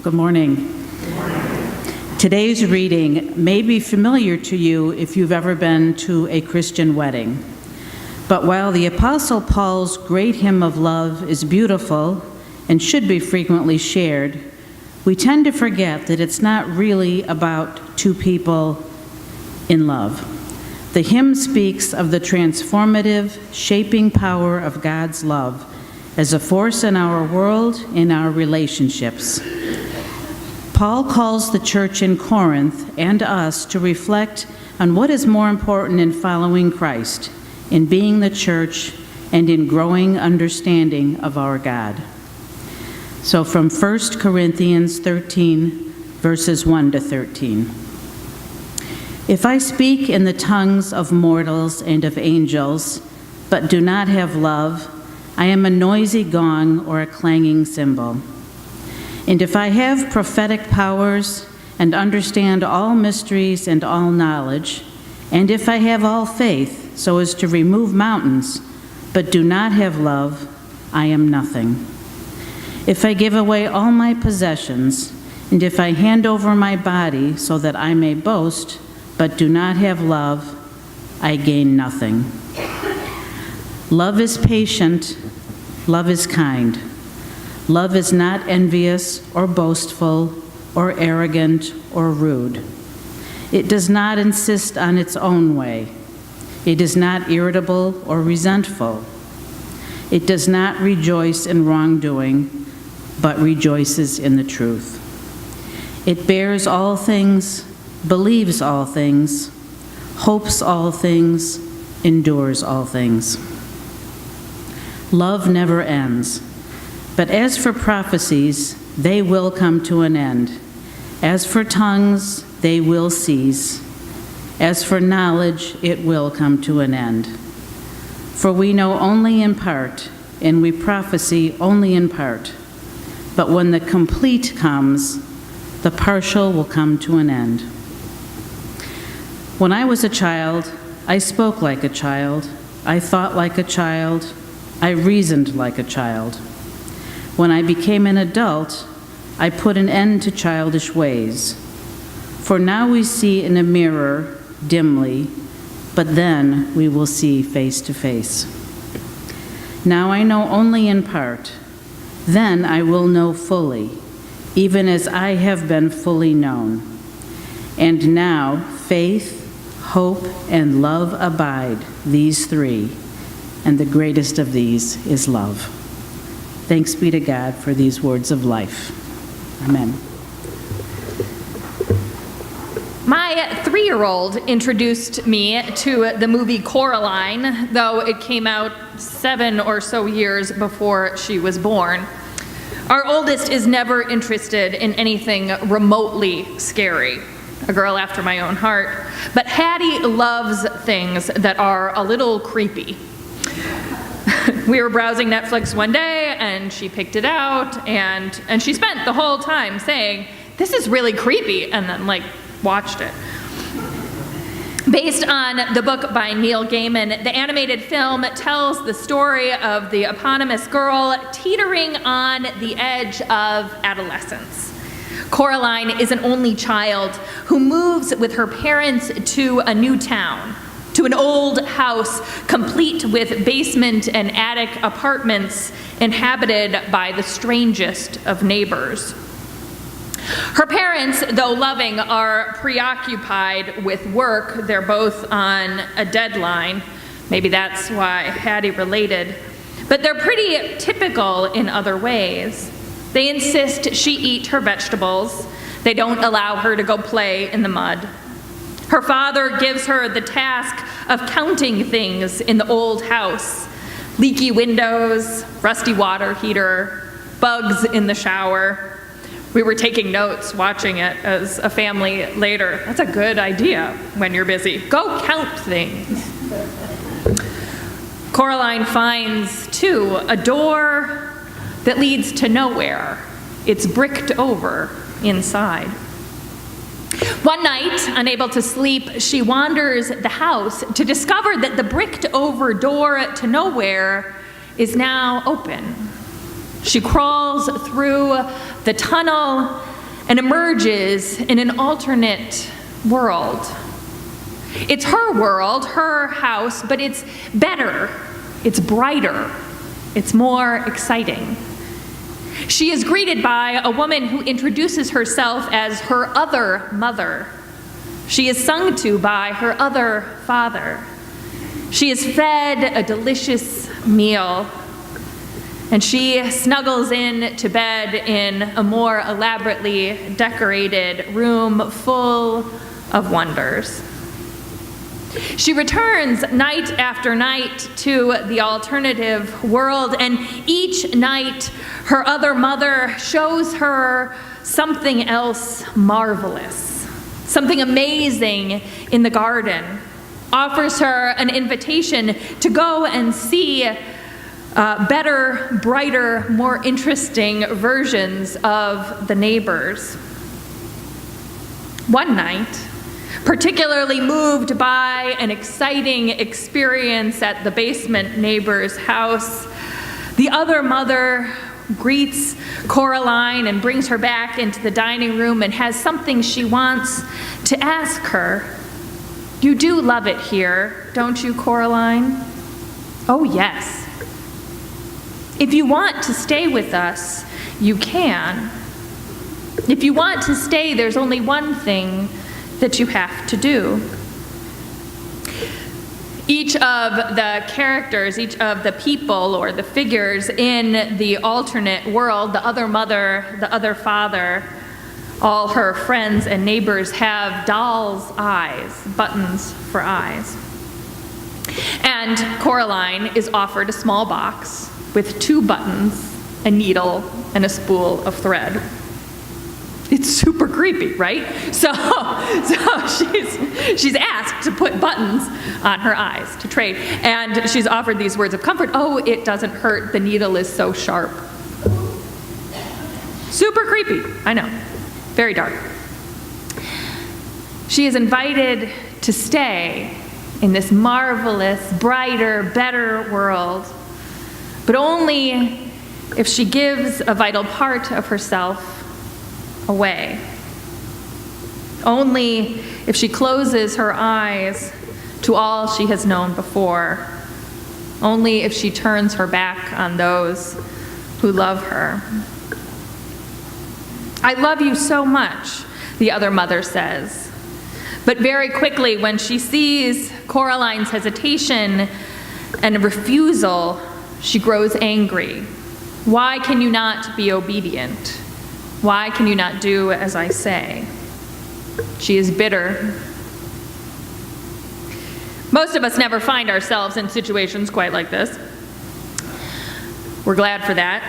Good morning. Today's reading may be familiar to you if you've ever been to a Christian wedding. But while the Apostle Paul's great hymn of love is beautiful and should be frequently shared, we tend to forget that it's not really about two people in love. The hymn speaks of the transformative, shaping power of God's love as a force in our world, in our relationships. Paul calls the church in Corinth and us to reflect on what is more important in following Christ, in being the church, and in growing understanding of our God. So from 1 Corinthians 13, verses 1 to 13. If I speak in the tongues of mortals and of angels, but do not have love, I am a noisy gong or a clanging cymbal. And if I have prophetic powers and understand all mysteries and all knowledge, and if I have all faith so as to remove mountains, but do not have love, I am nothing. If I give away all my possessions, and if I hand over my body so that I may boast, but do not have love, I gain nothing. Love is patient, love is kind. Love is not envious or boastful or arrogant or rude. It does not insist on its own way. It is not irritable or resentful. It does not rejoice in wrongdoing, but rejoices in the truth. It bears all things, believes all things, hopes all things, endures all things. Love never ends. But as for prophecies, they will come to an end. As for tongues, they will cease. As for knowledge, it will come to an end. For we know only in part, and we prophesy only in part. But when the complete comes, the partial will come to an end. When I was a child, I spoke like a child, I thought like a child, I reasoned like a child. When I became an adult, I put an end to childish ways. For now we see in a mirror dimly, but then we will see face to face. Now I know only in part. Then I will know fully, even as I have been fully known. And now faith, hope, and love abide, these three, and the greatest of these is love. Thanks be to God for these words of life. Amen. My 3-year-old introduced me to the movie Coraline, though it came out 7 or so years before she was born. Our oldest is never interested in anything remotely scary, a girl after my own heart. But Hattie loves things that are a little creepy. We were browsing Netflix one day, and she picked it out, and she spent the whole time saying, "This is really creepy," and then, watched it. Based on the book by Neil Gaiman, the animated film tells the story of the eponymous girl teetering on the edge of adolescence. Coraline is an only child who moves with her parents to a new town, to an old house complete with basement and attic apartments inhabited by the strangest of neighbors. Her parents, though loving, are preoccupied with work. They're both on a deadline. Maybe that's why Hattie related. But they're pretty typical in other ways. They insist she eat her vegetables. They don't allow her to go play in the mud. Her father gives her the task of counting things in the old house: leaky windows, rusty water heater, bugs in the shower. We were taking notes watching it as a family later. That's a good idea when you're busy. Go count things. Coraline finds, too, a door that leads to nowhere. It's bricked over inside. One night, unable to sleep, she wanders the house to discover that the bricked-over door to nowhere is now open. She crawls through the tunnel and emerges in an alternate world. It's her world, her house, but it's better, it's brighter, it's more exciting. She is greeted by a woman who introduces herself as her other mother. She is sung to by her other father. She is fed a delicious meal, and she snuggles in to bed in a more elaborately decorated room full of wonders. She returns night after night to the alternative world, and each night her other mother shows her something else marvelous, something amazing in the garden, offers her an invitation to go and see better, brighter, more interesting versions of the neighbors. One night, particularly moved by an exciting experience at the basement neighbor's house, the other mother greets Coraline and brings her back into the dining room and has something she wants to ask her. "You do love it here, don't you, Coraline?" "Oh, yes." "If you want to stay with us, you can. If you want to stay, there's only one thing that you have to do." Each of the characters, each of the people or the figures in the alternate world, the other mother, the other father, all her friends and neighbors have doll's eyes, buttons for eyes. And Coraline is offered a small box with 2 buttons, a needle, and a spool of thread. It's super creepy, right? So she's asked to put buttons on her eyes to trade. And she's offered these words of comfort. "Oh, it doesn't hurt. The needle is so sharp." Super creepy, I know. Very dark. She is invited to stay in this marvelous, brighter, better world, but only if she gives a vital part of herself away. Only if she closes her eyes to all she has known before. Only if she turns her back on those who love her. "I love you so much," the other mother says. But very quickly, when she sees Coraline's hesitation and refusal, she grows angry. "Why can you not be obedient? Why can you not do as I say?" She is bitter. Most of us never find ourselves in situations quite like this. We're glad for that.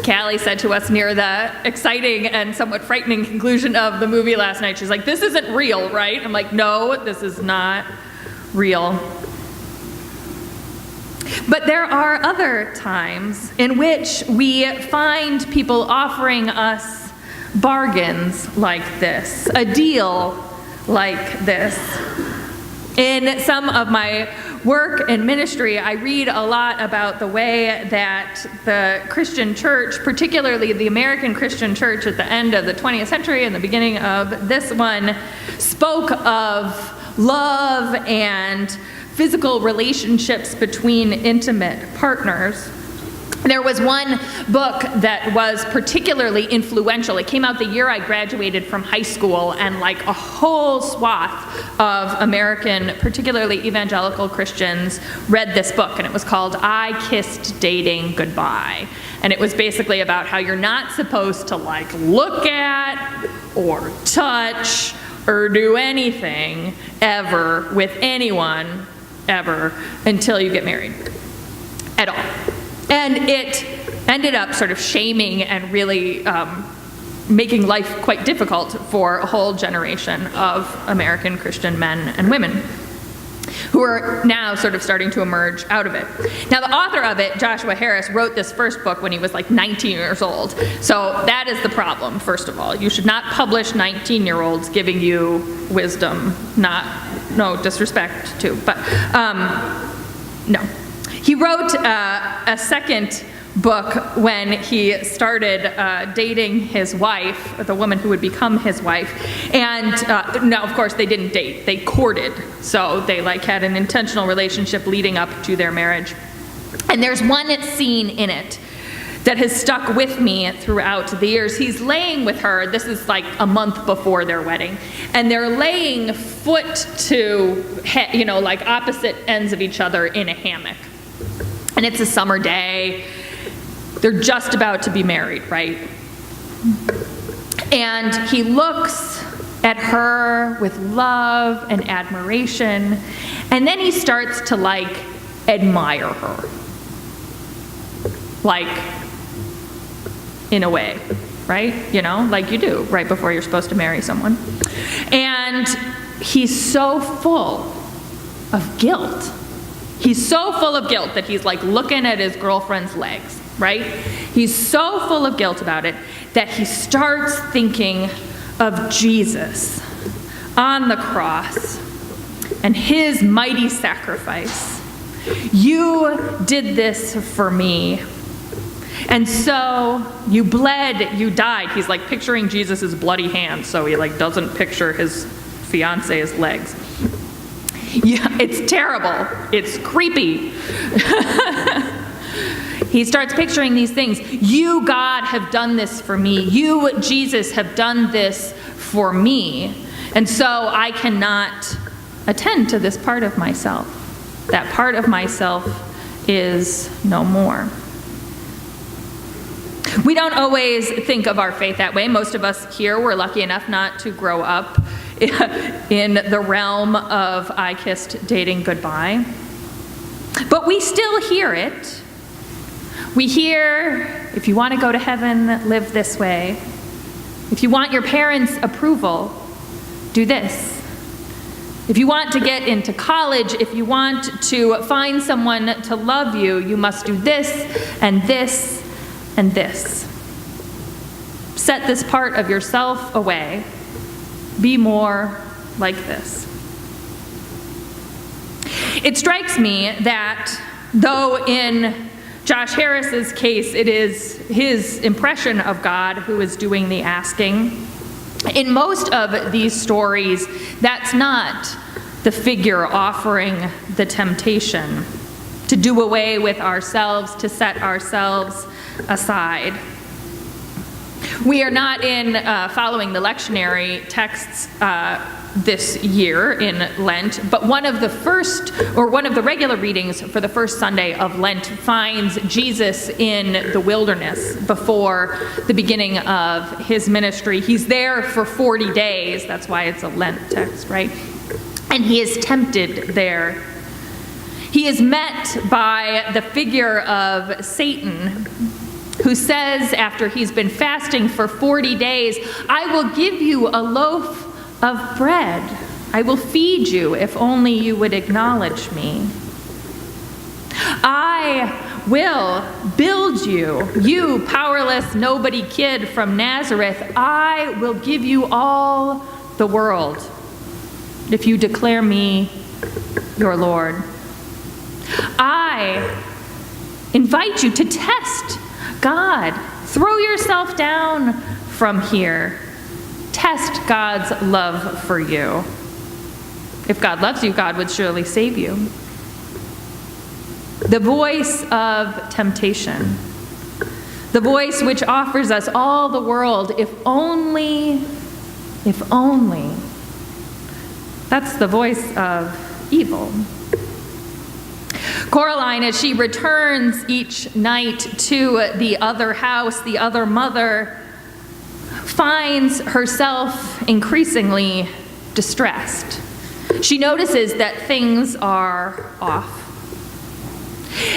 Callie said to us near the exciting and somewhat frightening conclusion of the movie last night, she's like, "This isn't real, right?" I'm like, "No, this is not real." But there are other times in which we find people offering us bargains like this, a deal like this. In some of my work and ministry, I read a lot about the way that the Christian church, particularly the American Christian church at the end of the 20th century and the beginning of this one, spoke of love and physical relationships between intimate partners. There was one book that was particularly influential. It came out the year I graduated from high school, and like a whole swath of American, particularly evangelical Christians, read this book, and it was called "I Kissed Dating Goodbye." And it was basically about how you're not supposed to like look at or touch or do anything ever with anyone ever until you get married at all. And it ended up sort of shaming and really making life quite difficult for a whole generation of American Christian men and women who are now sort of starting to emerge out of it. Now, the author of it, Joshua Harris, wrote this first book when he was like 19 years old. So that is the problem, first of all. You should not publish 19-year-olds giving you wisdom. No disrespect to, but no. He wrote a second book when he started dating his wife, the woman who would become his wife. And now, of course, they didn't date. They courted. So they had an intentional relationship leading up to their marriage. And there's one scene in it that has stuck with me throughout the years. He's laying with her. This is a month before their wedding. And they're laying foot to head, opposite ends of each other in a hammock. And it's a summer day. They're just about to be married, right? And he looks at her with love and admiration. And then he starts to admire her. In a way, right? Like you do right before you're supposed to marry someone. And he's so full of guilt. He's so full of guilt that he's looking at his girlfriend's legs, right? He's so full of guilt about it that he starts thinking of Jesus on the cross and his mighty sacrifice. You did this for me. And so you bled, you died. He's picturing Jesus' bloody hands, so he doesn't picture his fiance's legs. Yeah, it's terrible. It's creepy. He starts picturing these things. You, God, have done this for me. You, Jesus, have done this for me. And so I cannot attend to this part of myself. That part of myself is no more. We don't always think of our faith that way. Most of us here were lucky enough not to grow up in the realm of I kissed dating goodbye. But we still hear it. We hear, if you want to go to heaven, live this way. If you want your parents' approval, do this. If you want to get into college, if you want to find someone to love you, you must do this and this and this. Set this part of yourself away. Be more like this. It strikes me that though in Josh Harris's case it is his impression of God who is doing the asking, in most of these stories that's not the figure offering the temptation to do away with ourselves, to set ourselves aside. We are not in following the lectionary texts this year in Lent, but one of the regular readings for the first Sunday of Lent finds Jesus in the wilderness before the beginning of his ministry. He's there for 40 days. That's why it's a Lent text, right? And he is tempted there. He is met by the figure of Satan, who says after he's been fasting for 40 days, I will give you a loaf of bread. I will feed you if only you would acknowledge me. I will build you, you powerless nobody kid from Nazareth. I will give you all the world if you declare me your Lord. I invite you to test God. Throw yourself down from here. Test God's love for you. If God loves you, God would surely save you. The voice of temptation. The voice which offers us all the world, if only. That's the voice of evil. Coraline, as she returns each night to the other house, the other mother, finds herself increasingly distressed. She notices that things are off.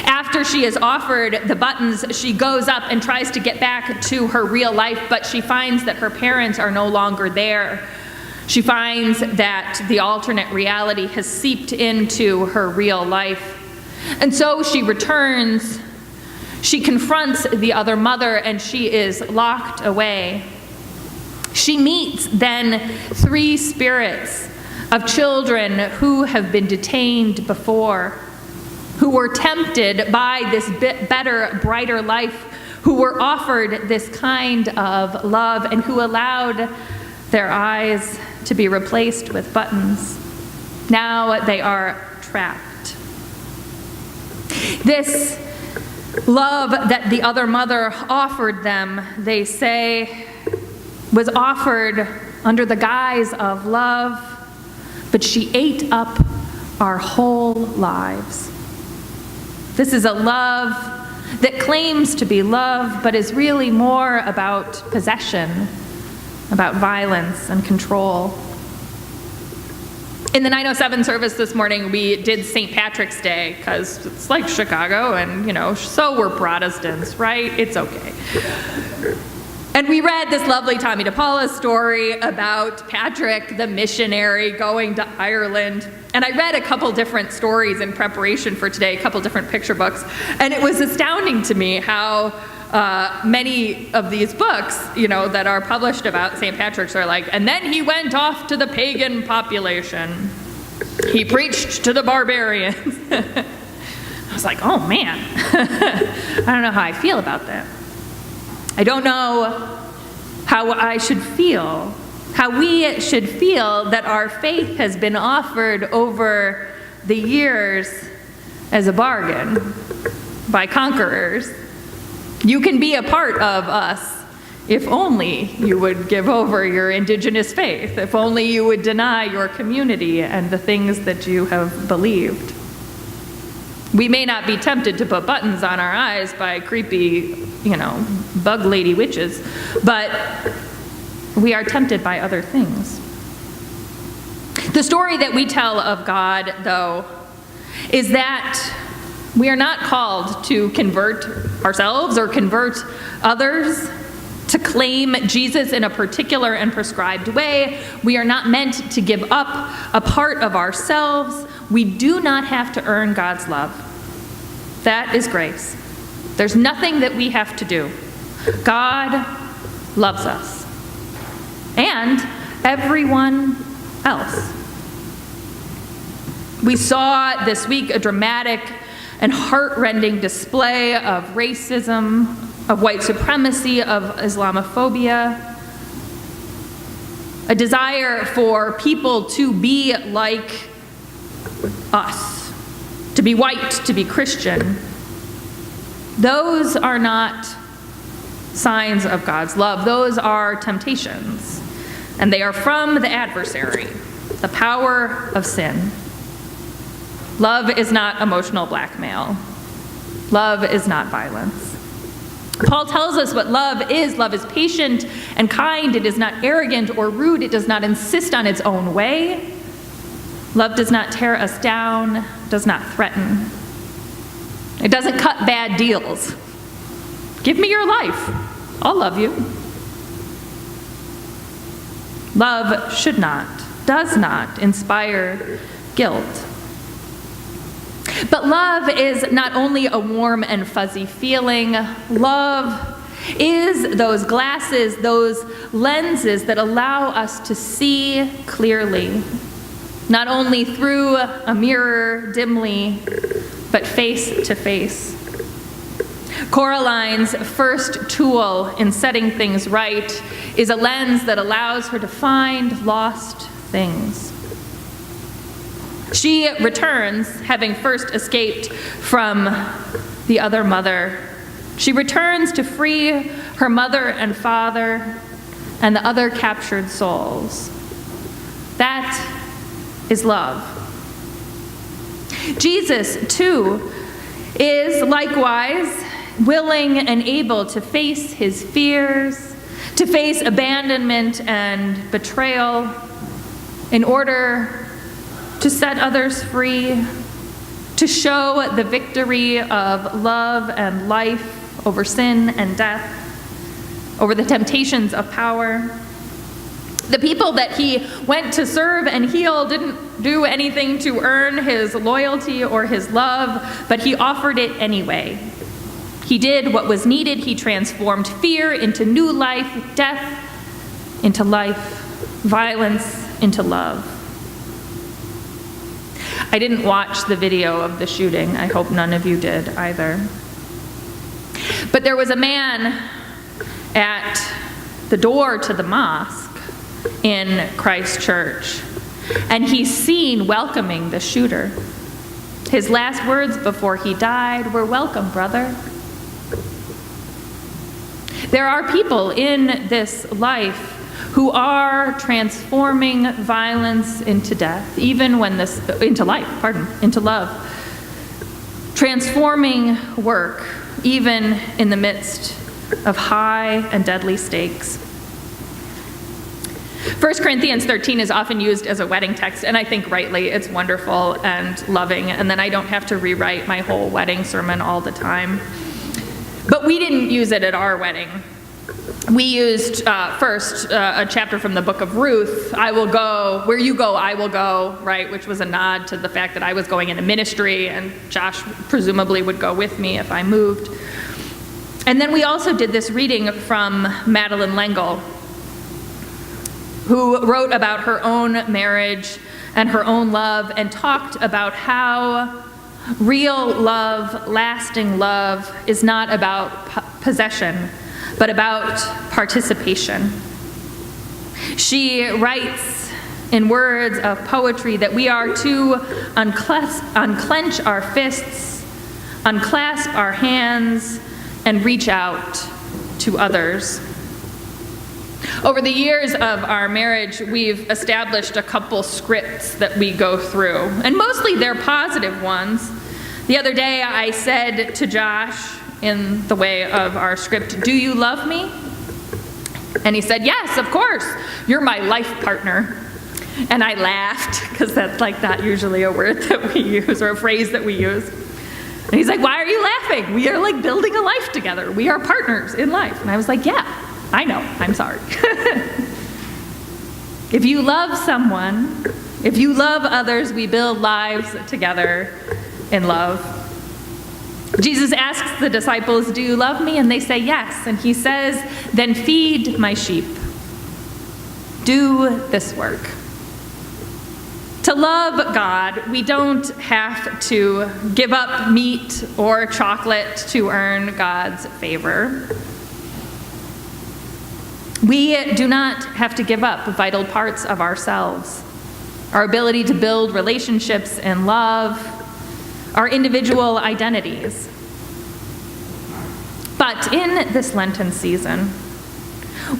After she is offered the buttons, she goes up and tries to get back to her real life, but she finds that her parents are no longer there. She finds that the alternate reality has seeped into her real life. And so she returns, she confronts the other mother, and she is locked away. She meets then 3 spirits of children who have been detained before, who were tempted by this better, brighter life, who were offered this kind of love, and who allowed their eyes to be replaced with buttons. Now they are trapped. This love that the other mother offered them, they say, was offered under the guise of love, but she ate up our whole lives. This is a love that claims to be love, but is really more about possession, about violence and control. In the 9:07 service this morning, we did St. Patrick's Day, because it's like Chicago, and, so we're Protestants, right? It's okay. And we read this lovely Tommy DePaula story about Patrick, the missionary, going to Ireland. And I read a couple different stories in preparation for today, a couple different picture books. And it was astounding to me how many of these books, that are published about St. Patrick's are like, and then he went off to the pagan population. He preached to the barbarians. I was like, oh man, I don't know how I feel about that. I don't know how I should feel, how we should feel that our faith has been offered over the years as a bargain by conquerors. You can be a part of us if only you would give over your indigenous faith, if only you would deny your community and the things that you have believed. We may not be tempted to put buttons on our eyes by creepy, bug lady witches, but we are tempted by other things. The story that we tell of God, though, is that we are not called to convert ourselves or convert others, to claim Jesus in a particular and prescribed way. We are not meant to give up a part of ourselves. We do not have to earn God's love. That is grace. There's nothing that we have to do. God loves us. And everyone else. We saw this week a dramatic and heart-rending display of racism, of white supremacy, of Islamophobia, a desire for people to be like us, to be white, to be Christian. Those are not signs of God's love. Those are temptations, and they are from the adversary, the power of sin. Love is not emotional blackmail. Love is not violence. Paul tells us what love is. Love is patient and kind. It is not arrogant or rude. It does not insist on its own way. Love does not tear us down, does not threaten. It doesn't cut bad deals. Give me your life. I'll love you. Love should not, does not inspire guilt. But love is not only a warm and fuzzy feeling. Love is those glasses, those lenses that allow us to see clearly, not only through a mirror dimly, but face to face. Coraline's first tool in setting things right is a lens that allows her to find lost things. She returns, having first escaped from the other mother. She returns to free her mother and father and the other captured souls. That is love. Jesus, too, is likewise willing and able to face his fears, to face abandonment and betrayal in order to set others free, to show the victory of love and life over sin and death, over the temptations of power. The people that he went to serve and heal didn't do anything to earn his loyalty or his love, but he offered it anyway. He did what was needed. He transformed fear into new life, death into life, violence into love. I didn't watch the video of the shooting. I hope none of you did either. But there was a man at the door to the mosque in Christchurch, and he's seen welcoming the shooter. His last words before he died were, "Welcome, brother." There are people in this life who are transforming violence into death, into love. Transforming work, even in the midst of high and deadly stakes. 1 Corinthians 13 is often used as a wedding text, and I think rightly. It's wonderful and loving, and then I don't have to rewrite my whole wedding sermon all the time. But we didn't use it at our wedding. We used first a chapter from the book of Ruth, "I will go, where you go, I will go," right, which was a nod to the fact that I was going into ministry, and Josh presumably would go with me if I moved. And then we also did this reading from Madeleine L'Engle, who wrote about her own marriage and her own love and talked about how real love, lasting love, is not about possession, but about participation. She writes in words of poetry that we are to unclench our fists, unclasp our hands, and reach out to others. Over the years of our marriage, we've established a couple scripts that we go through, and mostly they're positive ones. The other day I said to Josh, in the way of our script, "Do you love me?" And he said, "Yes, of course. You're my life partner." And I laughed, because that's not usually a word that we use or a phrase that we use. And he's like, "Why are you laughing? We are building a life together. We are partners in life." And I was like, "Yeah, I know. I'm sorry." If you love someone, if you love others, we build lives together in love. Jesus asks the disciples, "Do you love me?" And they say yes. And he says, "Then feed my sheep. Do this work." To love God, we don't have to give up meat or chocolate to earn God's favor. We do not have to give up vital parts of ourselves, our ability to build relationships and love, our individual identities. But in this Lenten season,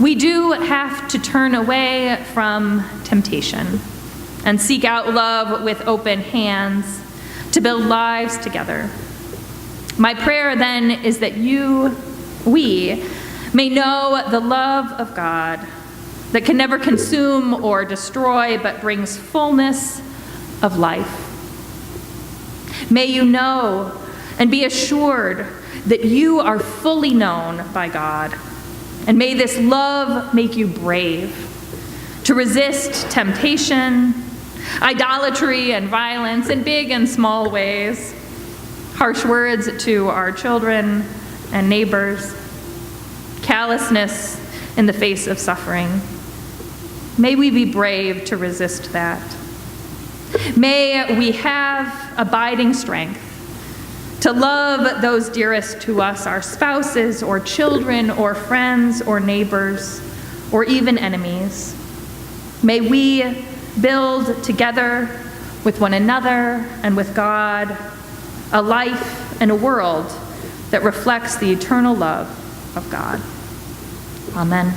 we do have to turn away from temptation and seek out love with open hands to build lives together. My prayer then is that we may know the love of God that can never consume or destroy, but brings fullness of life. May you know and be assured that you are fully known by God. And may this love make you brave to resist temptation, idolatry and violence in big and small ways, harsh words to our children and neighbors, callousness in the face of suffering. May we be brave to resist that. May we have abiding strength to love those dearest to us, our spouses or children or friends or neighbors or even enemies. May we build together with one another and with God a life and a world that reflects the eternal love of God. Amen.